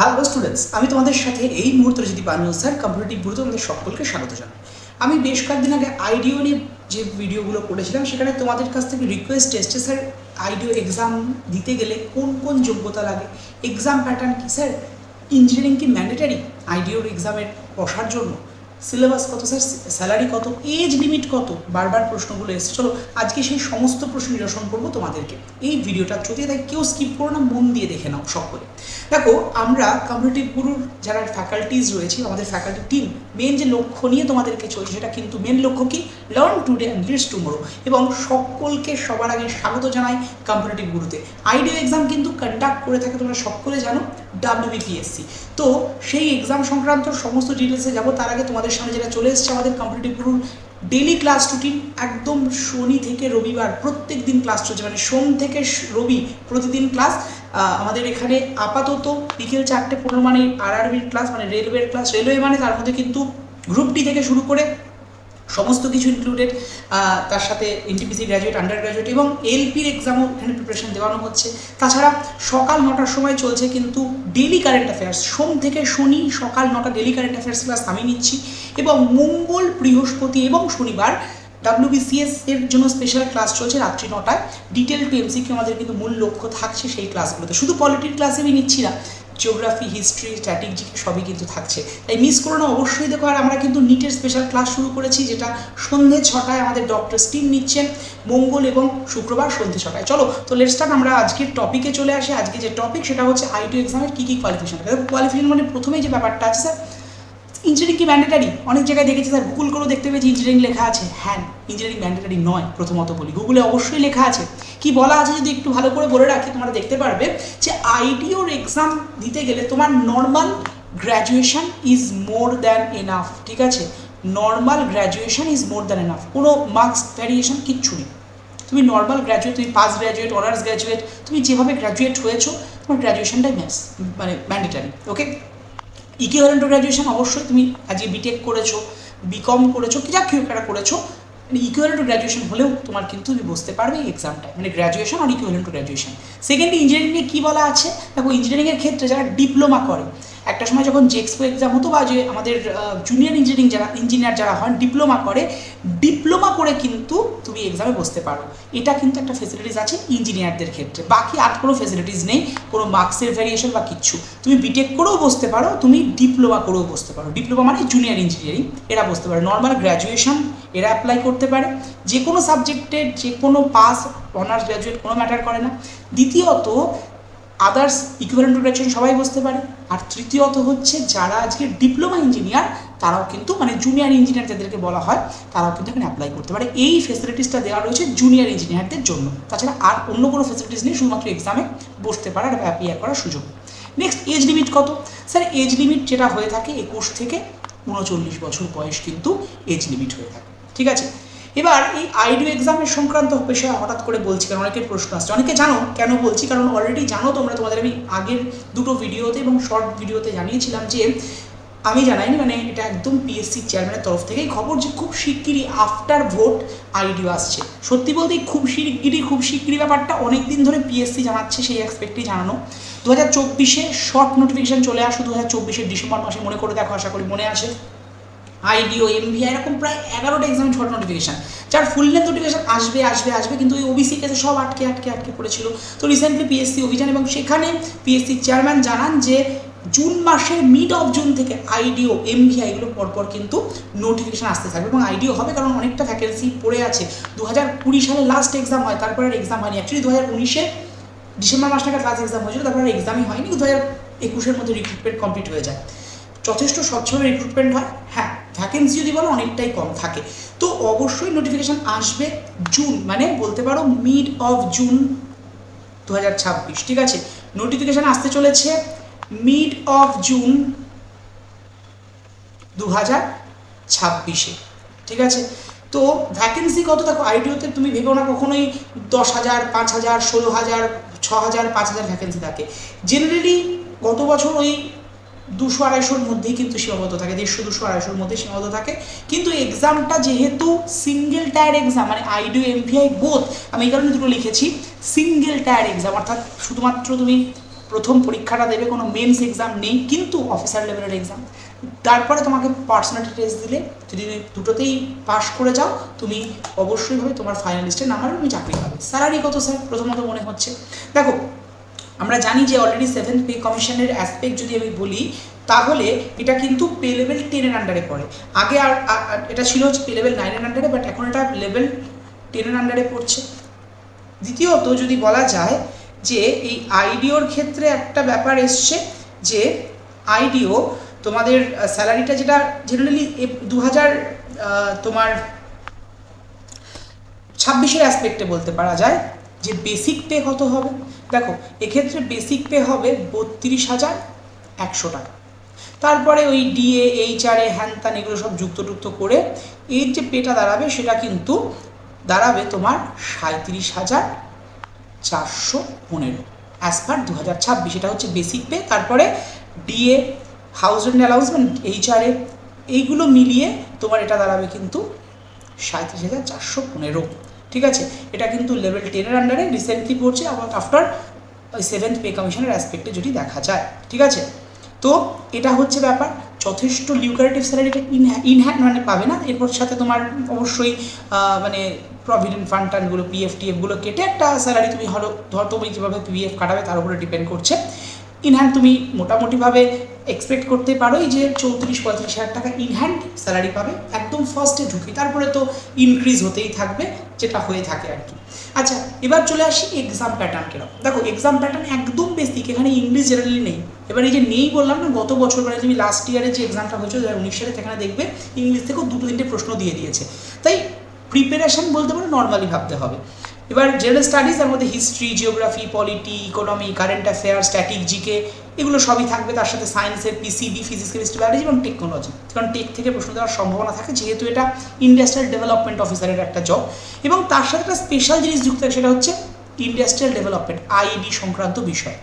Hello students, আমি তোমাদের সাথে এই মুহূর্তে যদি পানীয় স্যার কম্পিটিটিভ গুরুত্ব তোমাদের সকলকে স্বাগত জানাই। আমি বেশ কয়েকদিন আগে আইডিও নিয়ে যে ভিডিওগুলো করেছিলাম সেখানে তোমাদের কাছ থেকে রিকোয়েস্ট এসছে, স্যার আইডিও এক্সাম দিতে গেলে কোন কোন যোগ্যতা লাগে, এক্সাম প্যাটার্ন কী স্যার, ইঞ্জিনিয়ারিং কি ম্যান্ডেটারি আইডিওর এক্সামের বসার জন্য, সিলেবাস কত স্যার, স্যালারি কত, এজ লিমিট কত, বারবার প্রশ্নগুলো এসছে। চলো আজকে সেই সমস্ত প্রশ্ন নিরসন করবো তোমাদেরকে এই ভিডিওটা, যদি তাই কেউ স্কিপ করো না, মন দিয়ে দেখে নাও সকলে। দেখো, আমরা কম্পিটিটিভ গুরুর যারা ফ্যাকাল্টিজ রয়েছে, আমাদের ফ্যাকাল্টি টিম মেন যে লক্ষ্য নিয়ে তোমাদেরকে চলছে সেটা কিন্তু মেন লক্ষ্য কি, learn today and leads tomorrow. এবং সকলকে সবার আগে স্বাগত জানাই কম্পিটিটিভ গুরুতে। আইডিও এক্সাম কিন্তু কন্ডাক্ট করে থাকে, তোমরা সকলে জানো, WBPSC। তো সেই এক্সাম সংক্রান্ত সমস্ত ডিটেলসে যাবো, তার আগে তোমাদের সামনে যেটা চলে এসছে আমাদের কম্পিটিটিভ গুরুর ডেইলি ক্লাস রুটিন। একদম শনি থেকে রবিবার প্রত্যেক দিন ক্লাস চলছে, মানে সোম থেকে রবি প্রতিদিন ক্লাস। আমাদের এখানে আপাতত বিকেল 4:15 মানে RRBর ক্লাস, মানে রেলওয়ের ক্লাস। রেলওয়ে মানে তার মধ্যে কিন্তু গ্রুপ ডি থেকে শুরু করে সমস্ত কিছু ইনক্লুডেড, তার সাথে NTPC গ্র্যাজুয়েট, আন্ডার গ্র্যাজুয়েট এবং LPর এক্সামও এখানে প্রিপারেশন দেওয়ানো হচ্ছে। তাছাড়া সকাল 9টার সময় চলছে কিন্তু ডেলি কারেন্ট অ্যাফেয়ার্স, সোম থেকে শনি সকাল 9টা ডেলি কারেন্ট অ্যাফেয়ার্স ক্লাস আমি নিচ্ছি। এবং মঙ্গল, বৃহস্পতি এবং শনিবার WBCS এর জন্য স্পেশাল ক্লাস চলছে রাত্রি 9টায়। ডিটেল টু MCQ আমাদের কিন্তু মূল লক্ষ্য থাকছে সেই ক্লাসগুলোতে। শুধু পলিটির ক্লাসে আমি নিচ্ছি না, জিওগ্রাফি, হিস্ট্রি, স্ট্র্যাটেজি সবই কিন্তু থাকছে, তাই মিস করো না অবশ্যই দেখো। আর আমরা কিন্তু নিটের স্পেশাল ক্লাস শুরু করেছি, যেটা সন্ধ্যে 6টায় আমাদের ডক্টর স্টিম নিচ্ছেন, মঙ্গল এবং শুক্রবার সন্ধ্যে 6টায়। চলো তো লেটস স্টার্ট। আমরা আজকের টপিকে চলে আসি। আজকে যে টপিক সেটা হচ্ছে আইডিও এক্সামের কী কী কোয়ালিফিকেশন। কোয়ালিফিকেশন মানে প্রথমেই যে ব্যাপারটা আছে, স্যার ইঞ্জিনিয়ারিং কি ম্যান্ডেটারি? অনেক জায়গায় দেখেছি স্যার, গুগল করেও দেখতে পেয়েছি ইঞ্জিনিয়ারিং লেখা আছে। হ্যাঁ, ইঞ্জিনিয়ারিং ম্যান্ডেটারি নয়। প্রথমত বলি, গুগলে অবশ্যই লেখা আছে। কি বলা আছে যদি একটু ভালো করে বলে রাখি, তোমরা দেখতে পারবে যে আইডিওর এক্সাম দিতে গেলে তোমার normal graduation is more than enough. ঠিক আছে, normal graduation is more than enough, কোনো মার্কস ভ্যারিয়েশন কিচ্ছু নেই। তুমি নর্মাল গ্র্যাজুয়েট, তুমি পাস গ্র্যাজুয়েট, অনার্স গ্র্যাজুয়েট, তুমি যেভাবে গ্র্যাজুয়েট হয়েছো তোমার গ্র্যাজুয়েশনটাই মানে ম্যান্ডেটারি। ওকে, ইকুইভ্যালেন্ট গ্র্যাজুয়েশন অবশ্যই তুমি আজকে বিটেক করেছো, বিকম করেছো, কি যা কেউ একটা করেছো, ইকুইভ্যালেন্ট গ্র্যাজুয়েশন হলেও তোমার কিন্তু তুমি বসতে পারবে এই এক্সামটায়, মানে গ্র্যাজুয়েশন আর ইকুইভ্যালেন্ট গ্র্যাজুয়েশন। সেকেন্ডলি ইঞ্জিনিয়ারিংয়ে কী বলা আছে দেখো, ইঞ্জিনিয়ারিংয়ের ক্ষেত্রে যারা ডিপ্লোমা করে, একটা সময় যখন জেক্সপো এক্সাম হতো বা যে আমাদের জুনিয়র ইঞ্জিনিয়ার যারা হন ডিপ্লোমা করে, ডিপ্লোমা করে কিন্তু তুমি এক্সামে বসতে পারো। এটা কিন্তু একটা ফেসিলিটিস আছে ইঞ্জিনিয়ারদের ক্ষেত্রে, বাকি আর কোনো ফেসিলিটিস নেই, কোনো মার্কসের ভ্যারিয়েশন বা কিচ্ছু। তুমি বিটেক করেও বসতে পারো, তুমি ডিপ্লোমা করেও বসতে পারো। ডিপ্লোমা মানে জুনিয়র ইঞ্জিনিয়ারিং, এরা বসতে পারে। নর্মাল গ্র্যাজুয়েশন এরা অ্যাপ্লাই করতে পারে, যে কোনো সাবজেক্টের যে কোনো পাস, অনার্স, গ্র্যাজুয়েট কোনো ম্যাটার করে না। দ্বিতীয়ত আদার্স ইকুইভ্যালেন্ট গ্র্যাজুয়েশন সবাই বসতে পারে। আর তৃতীয়ত হচ্ছে যারা আজকে ডিপ্লোমা ইঞ্জিনিয়ার তারাও কিন্তু, মানে জুনিয়র ইঞ্জিনিয়ার যাদেরকে বলা হয়, তারাও কিন্তু এখানে অ্যাপ্লাই করতে পারে। এই ফেসিলিটিসটা দেওয়া রয়েছে জুনিয়র ইঞ্জিনিয়ারদের জন্য। তাছাড়া আর অন্য কোনো ফেসিলিটিস নেই, শুধুমাত্র এক্সামে বসতে পারার বা অ্যাপ্লাই করার সুযোগ। নেক্সট, এজ লিমিট কত? স্যার এজ লিমিট যেটা হয়ে থাকে 21 থেকে 39 বছর বয়স কিন্তু এজ লিমিট হয়ে থাকে। ঠিক আছে, এবার এই আইডিও এক্সামের সংক্রান্ত বিষয়ে হঠাৎ করে বলছি কারণ অনেকের প্রশ্ন আসছে। অনেকে জানো কেন বলছি, কারণ অলরেডি জানো তোমরা, তোমাদের আমি আগের দুটো ভিডিওতে এবং শর্ট ভিডিওতে জানিয়েছিলাম যে, আমি জানাইনি, মানে এটা একদম PSC চেয়ারম্যানের তরফ থেকেই খবর যে খুব শিগগিরই আফটার ভোট আইডিও আসছে। সত্যি বলতে খুব শিগগিরই ব্যাপারটা অনেক দিন ধরে PSC জানাচ্ছে, সেই এক্সপেক্টেই জানানো। 2024-এ শর্ট নোটিফিকেশান চলে আসো, 2024-এর ডিসেম্বর মাসে, মনে করে দেখো, আশা করি মনে আসে। আইডিও, MVI এরকম প্রায় 11টা এক্সামের শর্ট নোটিফিকেশান, যার ফুল লেন্থ নোটিফিকেশান আসবে, কিন্তু ওই OBC কেসে সব আটকে পড়েছিল। তো রিসেন্টলি PSC অভিযান, এবং সেখানে PSC চেয়ারম্যান জানান যে জুন মাসের মিড অফ জুন থেকে আইডিও, MVI এগুলো পরপর কিন্তু নোটিফিকেশান আসতে থাকবে এবং আইডিও হবে, কারণ অনেকটা ভ্যাকেন্সি পড়ে আছে। 2020 সালে লাস্ট এক্সাম হয়, তারপর আর এক্সাম হয়নি। অ্যাকচুয়ালি 2019-এ ডিসেম্বর মাস নাগাদ লাস্ট এক্সাম হয়েছিল, তারপর আর এক্সামই হয়নি। 2021-এর মধ্যে রিক্রুটমেন্ট কমপ্লিট হয়ে যায়। যথেষ্ট স্বচ্ছভাবে রিক্রুটমেন্ট হয়। হ্যাঁ, ভ্যাকেন্সি যদি বলো অনেকটাই কম থাকে। তো অবশ্যই নোটিফিকেশান আসবে জুন, মানে বলতে পারো মিড অফ জুন 2026। ঠিক আছে, নোটিফিকেশান আসতে চলেছে মিড অফ জুন 2026-এ। ঠিক আছে, তো ভ্যাকেন্সি কত দেখো, আইডিওতে তুমি ভেবো না কখনোই 10,000, 5,000, 16,000, 6,000, 5,000 ভ্যাকেন্সি থাকে। জেনারেলি গত বছর ওই 200-250-র মধ্যেই কিন্তু সীমাবদ্ধ থাকে, 150-200-250-র মধ্যে সীমাবদ্ধ থাকে। কিন্তু এক্সামটা যেহেতু সিঙ্গেল টায়ার এক্সাম, মানে আইডিও MVI বোথ, আমি এই কারণে দুটো লিখেছি, সিঙ্গেল টায়ার এক্সাম, অর্থাৎ শুধুমাত্র তুমি প্রথম পরীক্ষাটা দেবে, কোনো মেন্স এক্সাম নেই, কিন্তু অফিসার লেভেলের এক্সাম। তারপরে তোমাকে পার্সোনালিটি টেস্ট দিলে যদি তুমি দুটোতেই পাস করে যাও, তুমি অবশ্যইভাবে তোমার ফাইনাল লিস্টে নাম্বার তুমি চাকরি পাবে। স্যালারি কত স্যার প্রথমত মনে হচ্ছে? দেখো, আমরা জানি যে অলরেডি 7th পে কমিশনের অ্যাসপেক্ট যদি আমি বলি, তাহলে এটা কিন্তু পে লেভেল 10-এর আন্ডারে পড়ে। আগে আর এটা ছিল হচ্ছে পে লেভেল 9-এর আন্ডারে, বাট এখন এটা লেভেল 10-এর আন্ডারে পড়ছে। দ্বিতীয়ত যদি বলা যায় যে এই আইডিওর ক্ষেত্রে একটা ব্যাপার এসছে যে আইডিও তোমাদের স্যালারিটা যেটা জেনারেলি 2000 তোমার 26-এর অ্যাসপেক্টে বলতে পারা যায় যে বেসিক পে কত হবে। দেখো, এক্ষেত্রে বেসিক পে হবে 32,100 টাকা। তারপরে ওই ডিএ, এইচআরএ, হ্যান ত্যান এগুলো সব যুক্ত করে এর যে পেটা দাঁড়াবে সেটা কিন্তু দাঁড়াবে তোমার 37,415 অ্যাজ পার 2026। এটা হচ্ছে বেসিক পে। তারপরে ডিএ, হাউস রেন্ট অ্যালাউন্সমেন্ট, এইচআরএ এইগুলো মিলিয়ে তোমার এটা দাঁড়াবে কিন্তু 37,415। ঠিক আছে, এটা কিন্তু লেভেল 10-এর আন্ডারে রিসেন্টলি পড়ছে আফটার ওই 7th পে কমিশনের অ্যাসপেক্টে যদি দেখা যায়। ঠিক আছে, তো এটা হচ্ছে ব্যাপার। যথেষ্ট লিউকারেটিভ স্যালারিটা ইনহ্যান্ড মানে পাবে না, এরপর সাথে তোমার অবশ্যই মানে প্রভিডেন্ট ফান্ড টান্ডগুলো, পিএফ টিএফগুলো কেটে একটা স্যালারি তুমি হলো ধর তুমি কীভাবে পিএফ কাটাবে তার উপরে ডিপেন্ড করছে। ইনহ্যান্ড তুমি মোটামুটিভাবে এক্সপেক্ট করতে পারোই যে 34-35 হাজার টাকা ইনহ্যান্ড স্যালারি পাবে একদম ফার্স্টে ঢুকি, তারপরে তো ইনক্রিজ হতেই থাকবে, যেটা হয়ে থাকে আর কি। আচ্ছা, এবার চলে আসি এক্সাম প্যাটার্ন কিরকম। দেখো, এক্সাম প্যাটার্ন একদম বেসিক, এখানে ইংলিশ জেনারেলি নেই। এবার এই যে নেই বললাম না, গত বছর মানে তুমি লাস্ট ইয়ারে যে এক্সামটা হয়েছিল 2019 সালে, সেখানে দেখবে ইংলিশ থেকেও 2-3টে প্রশ্ন দিয়ে দিয়েছে। তাই প্রিপারেশান বলতে পারো নর্মালি ভাবতে হবে। এবার জেনারেল স্টাডিজ, তার মধ্যে history, geography, polity, economy, current affair, static, GK এগুলো সবই থাকবে। তার সাথে সায়েন্সের পিসিবি, ফিজিক্স, কেমিস্ট্রি, বায়োলজি এবং টেকনোলজি, কারণ টেক থেকে প্রশ্ন দেওয়ার সম্ভাবনা থাকে যেহেতু এটা ইন্ডাস্ট্রিয়াল ডেভেলপমেন্ট অফিসারের একটা জব। এবং তার সাথে একটা স্পেশাল জিনিস যুক্ত থাকে, সেটা হচ্ছে ইন্ডাস্ট্রিয়াল ডেভেলপমেন্ট, আইডি সংক্রান্ত বিষয়।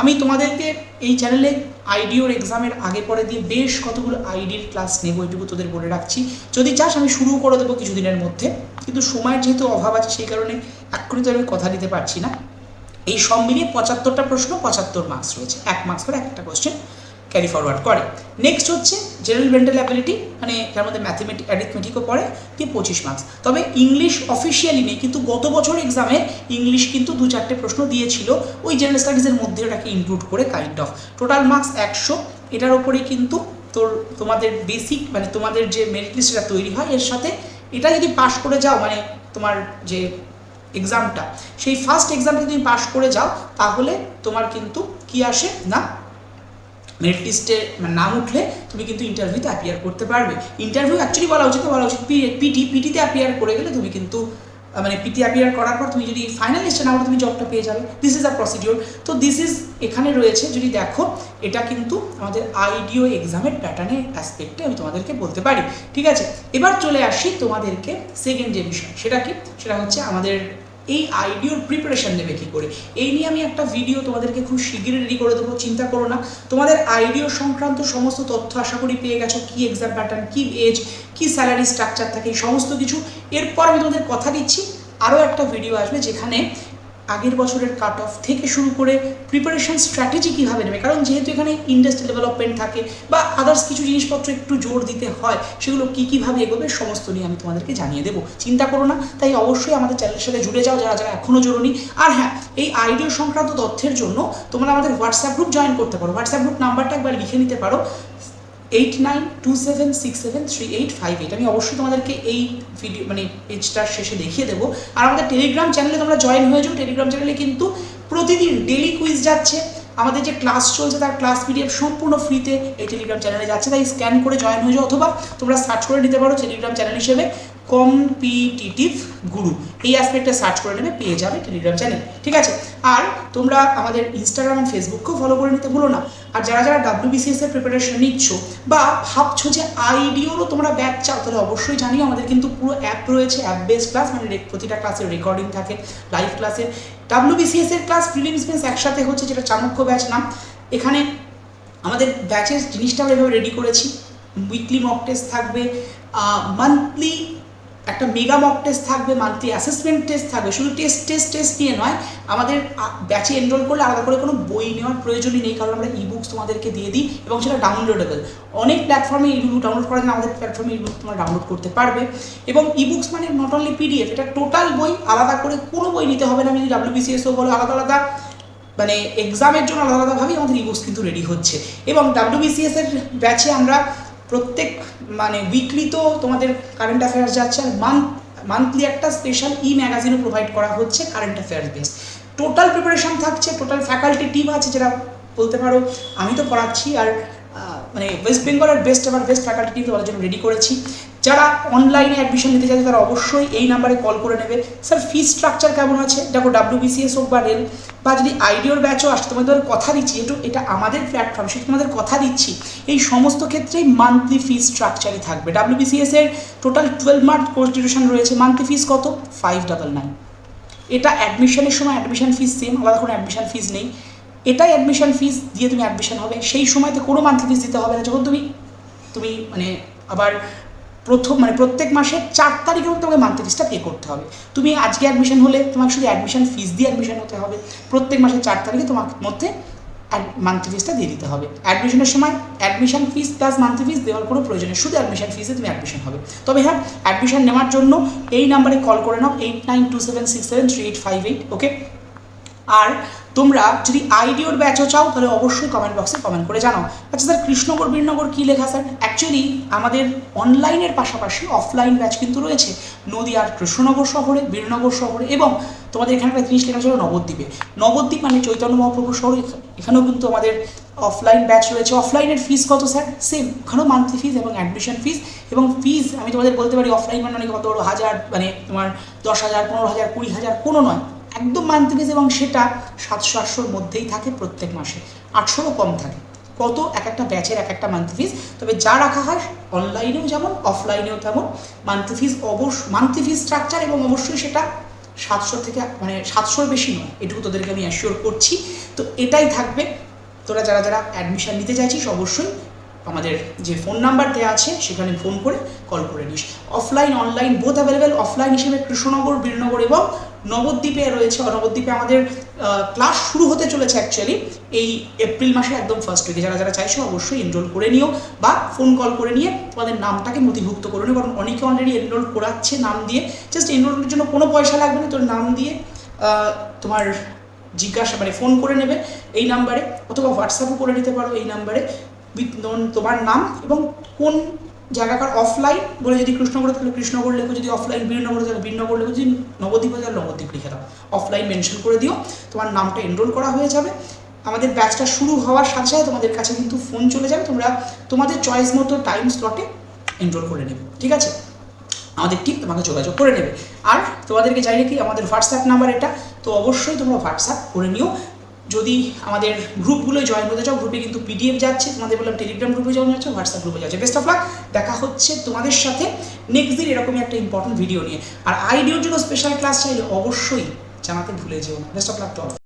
আমি তোমাদেরকে এই চ্যানেলে আইডিওর এক্সামের আগে পরে দিয়ে বেশ কতগুলো আইডির ক্লাস নেব, এটুকু তোদের বলে রাখছি। যদি চাস আমি শুরু করে দেবো কিছুদিনের মধ্যে, কিন্তু সময়ের যেহেতু অভাব আছে সেই কারণে এক্ষুনি তো আমি কথা দিতে পারছি না। এই সব মিলিয়ে 75টা প্রশ্ন, 75 মার্কস রয়েছে, 1 মার্কস করে একটা কোশ্চেন ক্যারি ফরওয়ার্ড করে। নেক্সট হচ্ছে জেনারেল মেন্টাল অ্যাবিলিটি, মানে যার মধ্যে ম্যাথমেটিক, অ্যারিথমেটিকও পড়ে, দিয়ে 25 মার্কস। তবে ইংলিশ অফিসিয়ালি নেই, কিন্তু গত বছর এক্সামে ইংলিশ কিন্তু 2-4টে প্রশ্ন দিয়েছিল ওই জেনারেল স্টাডিজের মধ্যে, ওটাকে ইনক্লুড করে কাইন্ড অফ। Total marks 100। এটার ওপরে কিন্তু তোমাদের বেসিক মানে তোমাদের যে মেরিট লিস্টটা তৈরি হয়, এর সাথে এটা যদি পাস করে যাও, মানে তোমার যে এক্সামটা, সেই ফার্স্ট এক্সামটা তুমি পাস করে যাও, তাহলে তোমার কিন্তু কি আসে না, মেরিট লিস্টে নাম উঠলে তুমি কিন্তু ইন্টারভিউতে অ্যাপিয়ার করতে পারবে। ইন্টারভিউ অ্যাকচুয়ালি বলা উচিত পিটিতে অ্যাপিয়ার করে গেলে তুমি কিন্তু মানে পিটি অ্যাপিয়ার করার পর তুমি যদি ফাইনাল লিস্টে নাও, তুমি জবটা পেয়ে যাবে। This is a procedure. তো দিস ইজ এখানে রয়েছে, যদি দেখো এটা কিন্তু আমাদের আইডিও এক্সামের প্যাটার্নের অ্যাসপেক্টে আমি তোমাদেরকে বলতে পারি। ঠিক আছে, এবার চলে আসি তোমাদেরকে সেকেন্ড যে বিষয়, সেটা কি, সেটা হচ্ছে আমাদের এই আইডিওর প্রিপারেশান নেবে কী করে। এই নিয়ে আমি একটা ভিডিও তোমাদেরকে খুব শীঘ্রই রেডি করে দেবো, চিন্তা করো না। তোমাদের আইডিও সংক্রান্ত সমস্ত তথ্য আশা করি পেয়ে গেছো, কী এক্সাম প্যাটার্ন, কী এজ, কী স্যালারি স্ট্রাকচার থাকে, এই সমস্ত কিছু। এরপর আমি তোমাদের কথা দিচ্ছি আরও একটা ভিডিও আসবে যেখানে আগের বছরের কাট অফ থেকে শুরু করে প্রিপারেশন স্ট্র্যাটেজি কীভাবে নেবে, কারণ যেহেতু এখানে ইন্ডাস্ট্রি ডেভেলপমেন্ট থাকে বা আদার্স কিছু জিনিসপত্র একটু জোর দিতে হয়, সেগুলো কীভাবে এগোবে সমস্ত নিয়ে আমি তোমাদেরকে জানিয়ে দেবো, চিন্তা করো না। তাই অবশ্যই আমাদের চ্যানেলের সাথে জুড়ে যাও যারা যারা এখনও জোরোনি। আর হ্যাঁ, এই আইডিও সংক্রান্ত তথ্যের জন্য তোমরা আমাদের হোয়াটসঅ্যাপ গ্রুপ জয়েন করতে পারো। হোয়াটসঅ্যাপ গ্রুপ নাম্বারটা একবার লিখে নিতে পারো, 8927673858। আমি অবশ্যই তোমাদেরকে এই ভিডিও মানে পেজটার শেষে দেখিয়ে দেবো। আর আমাদের টেলিগ্রাম চ্যানেলে তোমরা জয়েন হয়ে যাও। টেলিগ্রাম চ্যানেলে কিন্তু প্রতিদিন ডেলি কুইজ যাচ্ছে, আমাদের যে ক্লাস চলছে তার ক্লাস পিডিএফ সম্পূর্ণ ফ্রিতে এই টেলিগ্রাম চ্যানেলে যাচ্ছে। তাই স্ক্যান করে জয়েন হয়ে যাও, অথবা তোমরা সার্চ করে নিতে পারো টেলিগ্রাম চ্যানেল হিসেবে কম্পিটিটিভ গুরু, এই অ্যাসপেক্টে সার্চ করে নেবে, পেয়ে যাবে টেলিগ্রাম চ্যানেল। ঠিক আছে, আর তোমরা আমাদের ইনস্টাগ্রাম অ্যান্ড ফেসবুককেও ফলো করে নিতে ভুলো না। আর যারা যারা WBCS এর প্রিপারেশন নিচ্ছ বা ভাবছো যে আইডিওরও তোমরা ব্যাচ চাও, তাহলে অবশ্যই জানিও আমাদের কিন্তু পুরো অ্যাপ রয়েছে, অ্যাপ বেসড ক্লাস, মানে প্রতিটা ক্লাসের রেকর্ডিং থাকে, লাইভ ক্লাসের। WBCS এর ক্লাস প্রিলিমস মেন্স একসাথে হচ্ছে, যেটা চাণক্য ব্যাচ নাম। এখানে আমাদের ব্যাচের জিনিসটা আমরা এভাবে রেডি করেছি, উইকলি মক টেস্ট থাকবে, মান্থলি একটা মেগা মক টেস্ট থাকবে, মান্থলি অ্যাসেসমেন্ট টেস্ট থাকবে। শুধু টেস্ট নিয়ে নয়, আমাদের ব্যাচে এনরোল করলে আলাদা করে কোনো বই নেওয়ার প্রয়োজনই নেই, কারণ আমরা ইবুকস তোমাদেরকে দিয়ে দিই এবং সেটা ডাউনলোডেবল। অনেক প্ল্যাটফর্মে ইবুক ডাউনলোড করা যায়, আমাদের প্ল্যাটফর্মে ইবুক তোমরা ডাউনলোড করতে পারবে। এবং ইবুকস মানে নট অনলি পিডিএফ, এটা টোটাল বই, আলাদা করে কোনো বই নিতে হবে না। আমি যদি WBCSও বলো আলাদা আলাদা, মানে এক্সামের জন্য আলাদা আলাদাভাবেই আমাদের ইবুকস কিন্তু রেডি হচ্ছে। এবং WBCS এর ব্যাচে আমরা প্রত্যেক মানে উইকলি তো তোমাদের কারেন্ট অ্যাফেয়ার্স যাচ্ছে, আর মান্থলি একটা স্পেশাল ম্যাগাজিনও প্রোভাইড করা হচ্ছে current affairs base. Total preparation থাকছে, টোটাল ফ্যাকাল্টি টিম আছে, যেটা বলতে পারো আমি তো পড়াচ্ছি, আর মানে ওয়েস্ট বেঙ্গলের বেস্ট ফ্যাকাল্টি টিম তোমাদের জন্য রেডি করেছি। যারা অনলাইনে অ্যাডমিশন নিতে চাইছে তারা অবশ্যই এই নাম্বারে কল করে নেবে। স্যার ফি স্ট্রাকচার কেমন আছে, দেখো WBCS হোক বা রেল বা যদি আইডিওর ব্যাচও আসে, তোমাদের কথা দিচ্ছি, এটা আমাদের প্ল্যাটফর্ম, সেটা তোমাদের কথা দিচ্ছি, এই সমস্ত ক্ষেত্রেই মান্থলি ফি স্ট্রাকচারই থাকবে। WBCS এর টোটাল 12 মান্থ কোর্স ডিউরেশন রয়েছে। মান্থলি ফিস কত? 599। এটা অ্যাডমিশনের সময় অ্যাডমিশন ফিস সেম, আলাদা কোনো অ্যাডমিশন ফিস নেই। এটাই অ্যাডমিশন ফিস দিয়ে তুমি অ্যাডমিশন হবে, সেই সময়তে কোনো মান্থলি ফিস দিতে হবে না। যখন তুমি মানে আবার প্রত্যেক মাসের 4 তারিখে তোমাকে মান্থলি ফিসটা পে করতে হবে। তুমি আজকে অ্যাডমিশন হলে তোমাকে শুধু অ্যাডমিশন ফিস দিয়ে অ্যাডমিশন হতে হবে, প্রত্যেক মাসের 4 তারিখে তোমার মধ্যে মান্থলি ফিসটা দিয়ে দিতে হবে। অ্যাডমিশনের সময় অ্যাডমিশন ফিস প্লাস মান্থলি ফিস দেওয়ার কোনো প্রয়োজন নেই, শুধু অ্যাডমিশন ফিসে তুমি অ্যাডমিশন হবে। তবে হ্যাঁ, অ্যাডমিশন নেওয়ার জন্য এই নাম্বারে কল করে নাও, 8927673858, ওকে। আর তোমরা যদি আইডিওর ব্যাচও চাও তাহলে অবশ্যই কমেন্ট বক্সে কমেন্ট করে জানাও। আচ্ছা স্যার, কৃষ্ণনগর বীরনগর কী লেখা স্যার? অ্যাকচুয়ালি আমাদের অনলাইনের পাশাপাশি অফলাইন ব্যাচ কিন্তু রয়েছে নদীয়ার কৃষ্ণনগর শহরে, বীরনগর শহরে, এবং তোমাদের এখানে একটা জিনিস লেখা ছিল নবদ্বীপে। নবদ্বীপ মানে চৈতন্য মহাপ্রভুর শহর, এখানেও কিন্তু আমাদের অফলাইন ব্যাচ রয়েছে। অফলাইনের ফিস কত স্যার? সেম, ওখানেও মান্থলি ফিস এবং অ্যাডমিশন ফিস এবং ফিস আমি তোমাদের বলতে পারি অফলাইন মানে অনেক কত বড় হাজার, মানে তোমার 10,000, 15,000, 20,000 কোনো নয়, একদম মান্থলি ফিস, এবং সেটা 700-800-র মধ্যেই থাকে প্রত্যেক মাসে, 800-রও কম থাকে। কত এক একটা ব্যাচের এক একটা মান্থলি ফিস। তবে যা রাখা হয় অনলাইনেও যেমন অফলাইনেও তেমন মান্থলি ফিস, মান্থলি ফিস স্ট্রাকচার, এবং অবশ্যই সেটা 700 থেকে মানে 700-র বেশি নয়, এটুকু তোদেরকে আমি অ্যাসিওর করছি। তো এটাই থাকবে। তোরা যারা যারা অ্যাডমিশন নিতে চাইছিস অবশ্যই আমাদের যে ফোন নাম্বার দেওয়া আছে সেখানে ফোন করে কল করে নিস। Offline online both available. Offline হিসেবে কৃষ্ণনগর, বীরনগর এবং নবদ্বীপে রয়েছে। নবদ্বীপে আমাদের ক্লাস শুরু হতে চলেছে অ্যাকচুয়ালি এই এপ্রিল মাসের একদম ফার্স্ট উইকে। যারা যারা চাইছো অবশ্যই এনরোল করে নিও বা ফোন কল করে নিয়ে তোমাদের নামটাকে নথিভুক্ত করে নিও, কারণ অনেকে অলরেডি এনরোল করাচ্ছে নাম দিয়ে। জাস্ট এনরোলের জন্য কোনো পয়সা লাগবে না, তোর নাম দিয়ে তোমার জিজ্ঞাসা মানে ফোন করে নেবে এই নাম্বারে, অথবা হোয়াটসঅ্যাপও করে নিতে পারো এই নাম্বারে উইথ তোমার নাম এবং কোন জায়গাকার। অফলাইন বলে যদি কৃষ্ণনগর তাহলে কৃষ্ণনগর লেখো, যদি অফলাইন বীরনগর তাহলে বীরনগর লেখো, যদি নবদ্বীপ তাহলে নবদ্বীপ লিখে দাও, অফলাইন মেনশন করে দিও, তোমার নামটা এনরোল করা হয়ে যাবে। আমাদের ব্যাচটা শুরু হওয়ার সাথে সাথে তোমাদের কাছে কিন্তু ফোন চলে যাবে, তোমরা তোমাদের চয়েস মতো টাইম স্লটে এনরোল করে নেবে, ঠিক আছে? আমাদের টিম তোমাকে যোগাযোগ করে নেবে। আর তোমাদেরকে চাইলে কি আমাদের হোয়াটসঅ্যাপ নাম্বার এটা, তো অবশ্যই তোমরা হোয়াটসঅ্যাপ করে নিও। যদি আমাদের গ্রুপগুলোয় জয়েন হতে চাও, গ্রুপে কিন্তু PDF যাচ্ছে, তোমাদের বললাম টেলিগ্রাম গ্রুপে জয়েন হচ্ছে, হোয়াটসঅ্যাপ গ্রুপে যাচ্ছে। বেস্ট অফ লাক, দেখা হচ্ছে তোমাদের সাথে নেক্সট দিন এরকমই একটা ইম্পর্টেন্ট ভিডিও নিয়ে। আর আইডিওর জন্য স্পেশাল ক্লাস চাইলে অবশ্যই জানাতে ভুলে যেও না। বেস্ট অফ লাক তো।